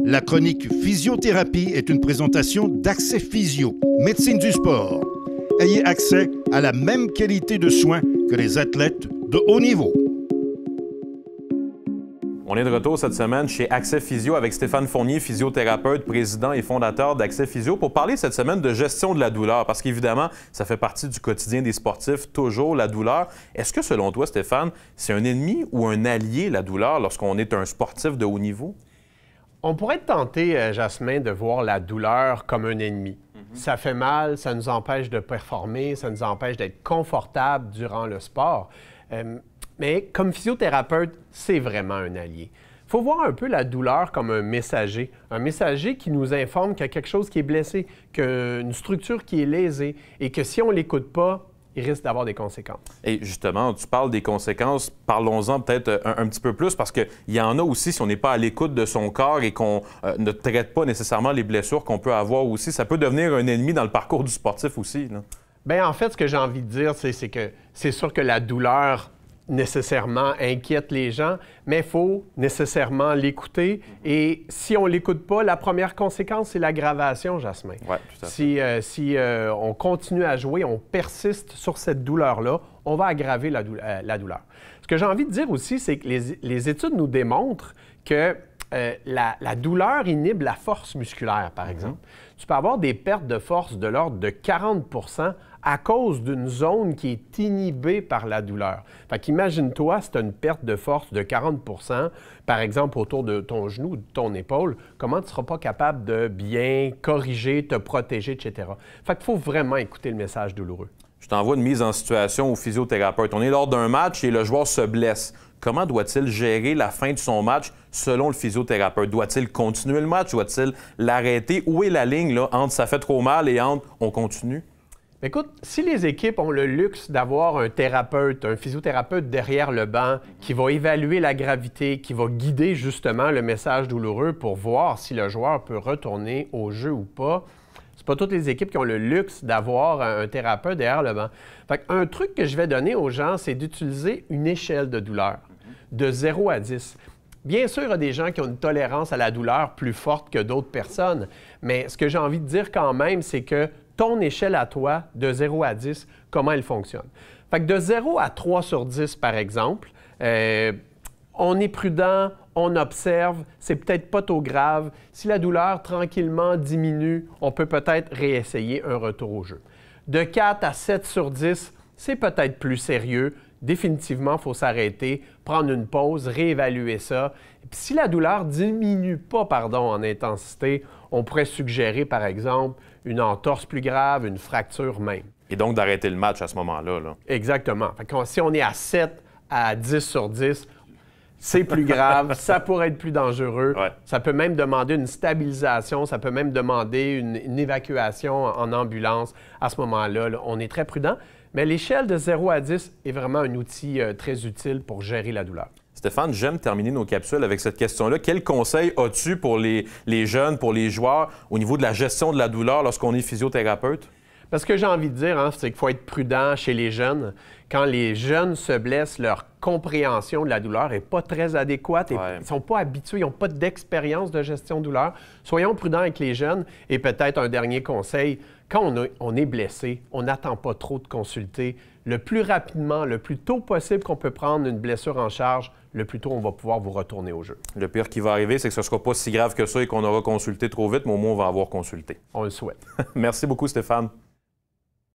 La chronique Physiothérapie est une présentation d'Accès Physio, médecine du sport. Ayez accès à la même qualité de soins que les athlètes de haut niveau. On est de retour cette semaine chez Accès Physio avec Stéphane Fournier, physiothérapeute, président et fondateur d'Accès Physio, pour parler cette semaine de gestion de la douleur, parce qu'évidemment, ça fait partie du quotidien des sportifs, toujours la douleur. Est-ce que selon toi, Stéphane, c'est un ennemi ou un allié, la douleur, lorsqu'on est un sportif de haut niveau? On pourrait être tenté, Jasmin, de voir la douleur comme un ennemi. Ça fait mal, ça nous empêche de performer, ça nous empêche d'être confortable durant le sport. Mais comme physiothérapeute, c'est vraiment un allié. Il faut voir un peu la douleur comme un messager qui nous informe qu'il y a quelque chose qui est blessé, qu'une structure qui est lésée et que si on ne l'écoute pas, il risque d'avoir des conséquences. Et justement, tu parles des conséquences, parlons-en peut-être un petit peu plus, parce qu'il y en a aussi, si on n'est pas à l'écoute de son corps et qu'on ne traite pas nécessairement les blessures qu'on peut avoir aussi, ça peut devenir un ennemi dans le parcours du sportif aussi, là. Bien, en fait, ce que j'ai envie de dire, c'est que c'est sûr que la douleur nécessairement inquiète les gens, mais il faut nécessairement l'écouter. Et si on ne l'écoute pas, la première conséquence, c'est l'aggravation, Jasmin. Oui, tout à fait. Si on continue à jouer, on persiste sur cette douleur-là, on va aggraver la douleur. Ce que j'ai envie de dire aussi, c'est que les études nous démontrent que la douleur inhibe la force musculaire, par exemple. Tu peux avoir des pertes de force de l'ordre de 40 à cause d'une zone qui est inhibée par la douleur. Fait qu'imagine-toi, si tu as une perte de force de 40 par exemple autour de ton genou ou de ton épaule, comment tu ne seras pas capable de bien corriger, te protéger, etc. Fait qu'il faut vraiment écouter le message douloureux. Je t'envoie une mise en situation au physiothérapeute. On est lors d'un match et le joueur se blesse. Comment doit-il gérer la fin de son match selon le physiothérapeute? Doit-il continuer le match? Doit-il l'arrêter? Où est la ligne là, entre « ça fait trop mal » et entre « on continue » ? Écoute, si les équipes ont le luxe d'avoir un thérapeute, un physiothérapeute derrière le banc qui va évaluer la gravité, qui va guider justement le message douloureux pour voir si le joueur peut retourner au jeu ou pas, c'est pas toutes les équipes qui ont le luxe d'avoir un thérapeute derrière le banc. Fait un truc que je vais donner aux gens, c'est d'utiliser une échelle de douleur de 0 à 10. Bien sûr, il y a des gens qui ont une tolérance à la douleur plus forte que d'autres personnes, mais ce que j'ai envie de dire quand même, c'est que ton échelle à toi, de 0 à 10, comment elle fonctionne. Fait que de 0 à 3 sur 10, par exemple, on est prudent, on observe, c'est peut-être pas trop grave. Si la douleur tranquillement diminue, on peut peut-être réessayer un retour au jeu. De 4 à 7 sur 10, c'est peut-être plus sérieux. Définitivement, il faut s'arrêter, prendre une pause, réévaluer ça. Et puis, si la douleur ne diminue pas en intensité, on pourrait suggérer, par exemple, une entorse plus grave, une fracture même. Et donc d'arrêter le match à ce moment-là, là. Exactement. Fait que si on est à 7 à 10 sur 10, c'est plus grave, ça pourrait être plus dangereux. Ouais. Ça peut même demander une stabilisation, ça peut même demander une évacuation en ambulance. À ce moment-là, on est très prudent. Mais l'échelle de 0 à 10 est vraiment un outil très utile pour gérer la douleur. Stéphane, j'aime terminer nos capsules avec cette question-là. Quels conseils as-tu pour les jeunes, pour les joueurs, au niveau de la gestion de la douleur lorsqu'on est physiothérapeute? Parce que j'ai envie de dire, c'est qu'il faut être prudent chez les jeunes. Quand les jeunes se blessent, leur compréhension de la douleur n'est pas très adéquate. Ils ne sont pas habitués, ils n'ont pas d'expérience de gestion de douleur. Soyons prudents avec les jeunes. Et peut-être un dernier conseil, quand on est blessé, on n'attend pas trop de consulter. Le plus rapidement, le plus tôt possible qu'on peut prendre une blessure en charge, le plus tôt on va pouvoir vous retourner au jeu. Le pire qui va arriver, c'est que ce ne sera pas si grave que ça et qu'on aura consulté trop vite, mais au moins on va avoir consulté. On le souhaite. Merci beaucoup, Stéphane.